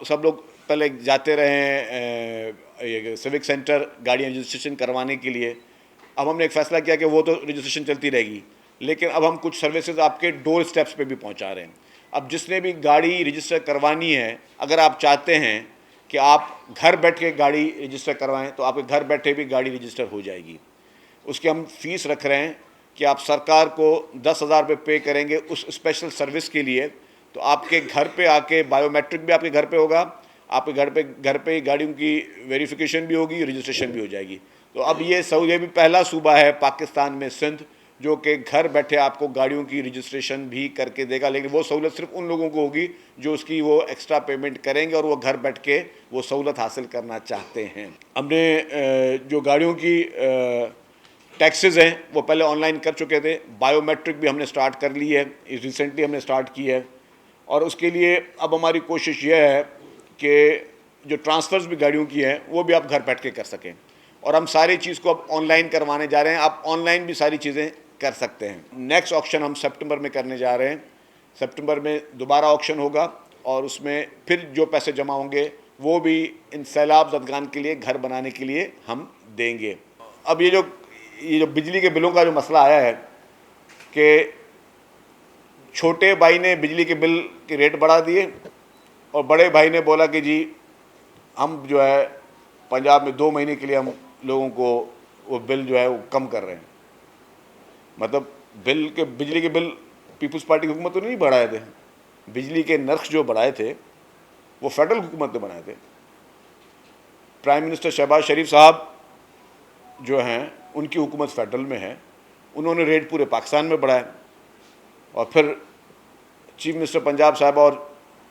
सब लोग पहले जाते रहे ये सिविक सेंटर गाड़ियाँ रजिस्ट्रेशन करवाने के लिए। अब हमने एक फ़ैसला किया कि वो तो रजिस्ट्रेशन चलती रहेगी, लेकिन अब हम कुछ सर्विसेज आपके डोर स्टेप्स पे भी पहुंचा रहे हैं। अब जिसने भी गाड़ी रजिस्टर करवानी है, अगर आप चाहते हैं कि आप घर बैठ के गाड़ी रजिस्टर करवाएं तो आपके घर बैठे भी गाड़ी रजिस्टर हो जाएगी। उसकी हम फीस रख रहे हैं कि आप सरकार को 10,000 रुपये पे करेंगे उस स्पेशल सर्विस के लिए, तो आपके घर पे आके बायोमेट्रिक भी आपके घर पे होगा, आपके घर पे ही गाड़ियों की वेरिफिकेशन भी होगी, रजिस्ट्रेशन भी हो जाएगी। तो अब ये भी पहला सूबा है पाकिस्तान में, सिंध, जो कि घर बैठे आपको गाड़ियों की रजिस्ट्रेशन भी करके देगा, लेकिन वो सहूलत सिर्फ उन लोगों को होगी जो उसकी वो एक्स्ट्रा पेमेंट करेंगे और वो घर बैठ के वो सहूलत हासिल करना चाहते हैं। हमने जो गाड़ियों की टैक्सेस हैं वो पहले ऑनलाइन कर चुके थे, बायोमेट्रिक भी हमने स्टार्ट कर ली है, रिसेंटली हमने स्टार्ट की है। और उसके लिए अब हमारी कोशिश ये है कि जो ट्रांसफ़र्स भी गाड़ियों की हैं वो भी आप घर बैठ के कर सकें, और हम सारी चीज़ को अब ऑनलाइन करवाने जा रहे हैं। आप ऑनलाइन भी सारी चीज़ें कर सकते हैं। नेक्स्ट ऑक्शन हम सितंबर में करने जा रहे हैं। सितंबर में दोबारा ऑक्शन होगा और उसमें फिर जो पैसे जमा होंगे वो भी इन सैलाब ज़दगान के लिए, घर बनाने के लिए हम देंगे। अब ये जो बिजली के बिलों का जो मसला आया है कि छोटे भाई ने बिजली के बिल के रेट बढ़ा दिए और बड़े भाई ने बोला कि जी हम जो है पंजाब में 2 महीने के लिए हम लोगों को वो बिल जो है वो कम कर रहे हैं। मतलब बिजली के बिल पीपल्स पार्टी की हुकूमत तो नहीं बढ़ाए थे। बिजली के नर्ख जो बढ़ाए थे वो फेडरल हुकूमत ने बनाए थे। प्राइम मिनिस्टर शहबाज शरीफ साहब जो हैं उनकी हुकूमत फेडरल में है, उन्होंने रेट पूरे पाकिस्तान में बढ़ाए। और फिर चीफ मिनिस्टर पंजाब साहब और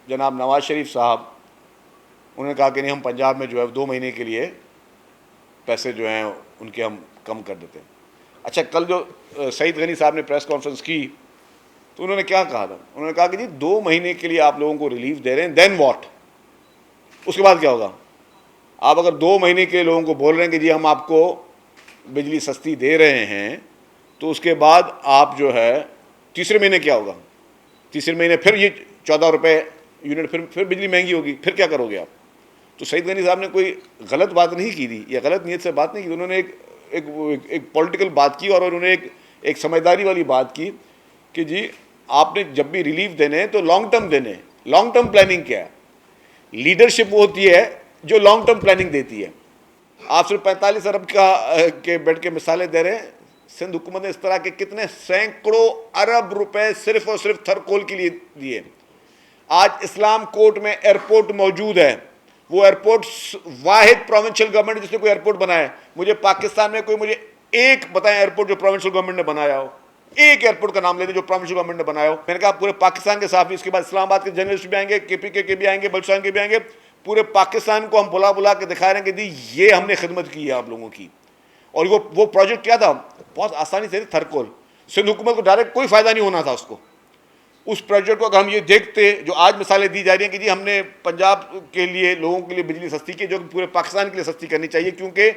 जनाब नवाज शरीफ साहब, उन्होंने कहा कि नहीं, हम पंजाब में जो है 2 महीने के लिए पैसे जो हैं उनके हम कम कर देते हैं। अच्छा, कल जो सईद गनी साहब ने प्रेस कॉन्फ्रेंस की तो उन्होंने क्या कहा था? उन्होंने कहा कि जी 2 महीने के लिए आप लोगों को रिलीफ दे रहे हैं, देन व्हाट, उसके बाद क्या होगा? आप अगर 2 महीने के लोगों को बोल रहे हैं कि जी हम आपको बिजली सस्ती दे रहे हैं, तो उसके बाद आप जो है तीसरे महीने क्या होगा? तीसरे महीने फिर ये 14 रुपये यूनिट, फिर बिजली महंगी होगी, फिर क्या करोगे आप? तो सईद गनी साहब ने कोई गलत बात नहीं की थी या गलत नीयत से बात नहीं की। उन्होंने एक पॉलिटिकल बात की और उन्होंने एक समझदारी वाली बात की कि जी आपने जब भी रिलीफ देने हैं तो लॉन्ग टर्म देने। लॉन्ग टर्म प्लानिंग क्या है? लीडरशिप वो होती है जो लॉन्ग टर्म प्लानिंग देती है। आप सिर्फ 45 अरब के बेड के मिसालें दे रहे हैं। सिंध हुकूमत ने इस तरह के कितने सैकड़ों अरब रुपए सिर्फ और सिर्फ थरकोल के लिए दिए। आज इस्लाम कोर्ट में एयरपोर्ट मौजूद है, वो एयरपोर्ट वाहिद प्रोविंशियल गवर्नमेंट जिसने कोई एयरपोर्ट बनाया है। मुझे पाकिस्तान में मुझे एक बताएं एयरपोर्ट जो प्रोविंशियल गवर्नमेंट ने बनाया हो, एक एयरपोर्ट का नाम ले दें जो प्रोविंशियल गवर्नमेंट ने बनाया हो। मैंने कहा पूरे पाकिस्तान के साथ भी, इसके बाद इस्लामाबाद के जर्नलिस्ट भी आएंगे, KPK के भी आएंगे, बलूचिस्तान के भी आएंगे। पूरे पाकिस्तान को हम बुला के दिखा रहे हैं कि जी ये हमने खिदमत की है आप लोगों की। और वो प्रोजेक्ट क्या था? बहुत आसानी से, थरकोल। सिंध हुकूमत को डायरेक्ट कोई फायदा नहीं होना था उसको। उस प्रोजेक्ट को अगर हम ये देखते, जो आज मिसालें दी जा रही हैं कि जी हमने पंजाब के लिए लोगों के लिए बिजली सस्ती की, जो पूरे पाकिस्तान के लिए सस्ती करनी चाहिए, क्योंकि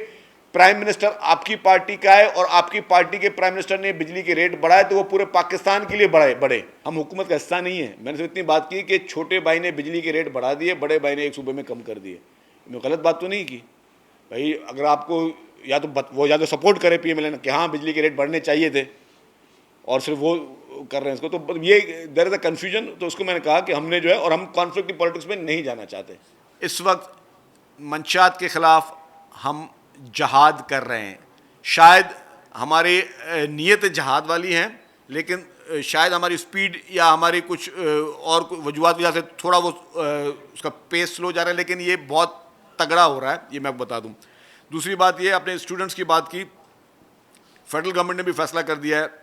प्राइम मिनिस्टर आपकी पार्टी का है और आपकी पार्टी के प्राइम मिनिस्टर ने बिजली के रेट बढ़ाए तो वो पूरे पाकिस्तान के लिए बढ़े। हम हुकूमत का हिस्सा नहीं है। मैंने सिर्फ इतनी बात की कि छोटे भाई ने बिजली के रेट बढ़ा दिए, बड़े भाई ने एक सूबे में कम कर दिए। मैं गलत बात तो नहीं की भाई। अगर आपको या तो सपोर्ट करे PMLN कि हाँ बिजली के रेट बढ़ने चाहिए थे और सिर्फ वो कर रहे हैं इसको, तो ये देयर इज अ कन्फ्यूजन। तो उसको मैंने कहा कि हमने जो है, और हम कॉन्फ्लिक्ट की पॉलिटिक्स में नहीं जाना चाहते। इस वक्त मंशात के ख़िलाफ़ हम जहाद कर रहे हैं। शायद हमारी नीयत जहाद वाली हैं, लेकिन शायद हमारी स्पीड या हमारी कुछ और वजूहत वजह से थोड़ा वो उसका पेस स्लो जा रहा है, लेकिन ये बहुत तगड़ा हो रहा है, ये मैं बता दूं। दूसरी बात ये, अपने स्टूडेंट्स की बात की, फेडरल गवर्नमेंट ने भी फैसला कर दिया है।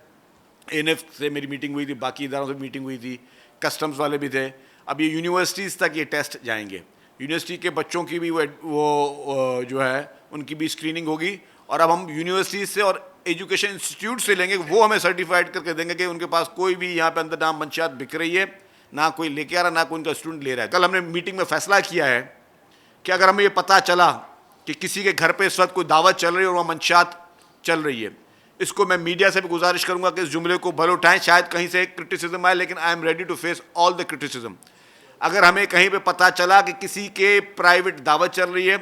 ANF से मेरी मीटिंग हुई थी, बाकी इदारों से मीटिंग हुई थी, कस्टम्स वाले भी थे। अब ये यूनिवर्सिटीज़ तक ये टेस्ट जाएंगे। यूनिवर्सिटी के बच्चों की भी वो जो है उनकी भी स्क्रीनिंग होगी, और अब हम यूनिवर्सिटी से और एजुकेशन इंस्टीट्यूट से लेंगे, वो हमें सर्टिफाइड करके देंगे कि उनके पास कोई भी यहाँ पे अंदर ना मंशियात बिक रही है, ना कोई लेके आ रहा, ना कोई उनका स्टूडेंट ले रहा है। कल हमने मीटिंग में फैसला किया है कि अगर हमें ये पता चला कि किसी के घर पे इस वक्त कोई दावत चल रही है और वहाँ मंशियात चल रही है, इसको मैं मीडिया से भी गुजारिश करूँगा कि इस जुमले को भले उठाएँ, शायद कहीं से क्रिटिसिज्म आए, लेकिन I am ready to face all the criticism. अगर हमें कहीं पे पता चला कि किसी के प्राइवेट दावत चल रही है,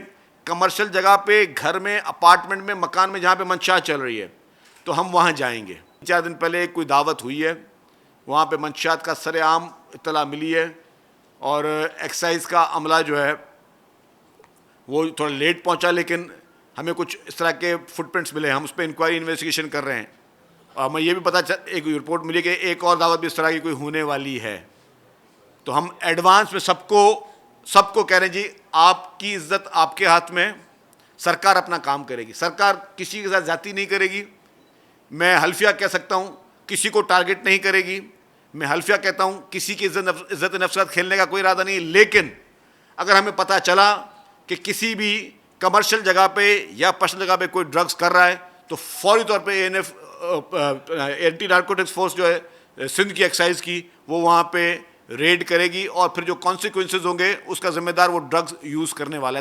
कमर्शियल जगह पे, घर में, अपार्टमेंट में, मकान में, जहाँ पे मंशा चल रही है, तो हम वहाँ जाएंगे। 4 दिन पहले कोई दावत हुई है, वहाँ पे मंशियात का सरेआम इत्तला मिली है और एक्साइज का अमला जो है वो थोड़ा लेट पहुँचा, लेकिन हमें कुछ इस तरह के फुटप्रिंट्स मिले, हम उस पर इंक्वायरी इन्वेस्टिगेशन कर रहे हैं। और हमें ये भी एक रिपोर्ट मिली कि एक और दावत भी इस तरह की कोई होने वाली है। तो हम एडवांस में सबको कह रहे हैं, जी आपकी इज्जत आपके हाथ में, सरकार अपना काम करेगी, सरकार किसी के साथ जाती नहीं करेगी। मैं हल्फिया कह सकता हूँ, किसी को टारगेट नहीं करेगी। मैं हल्फिया कहता हूँ, किसी की इज्जत नफ्स के साथ खेलने का कोई इरादा नहीं। लेकिन अगर हमें पता चला कि किसी भी कमर्शियल जगह पे या पर्सनल जगह पे कोई ड्रग्स कर रहा है, तो फौरी तौर पे एएनएफ एंटी नारकोटिक्स फोर्स जो है सिंध की एक्साइज की, वो वहाँ पे रेड करेगी और फिर जो कॉन्सिक्वेंसेज होंगे उसका जिम्मेदार वो ड्रग्स यूज़ करने वाला है।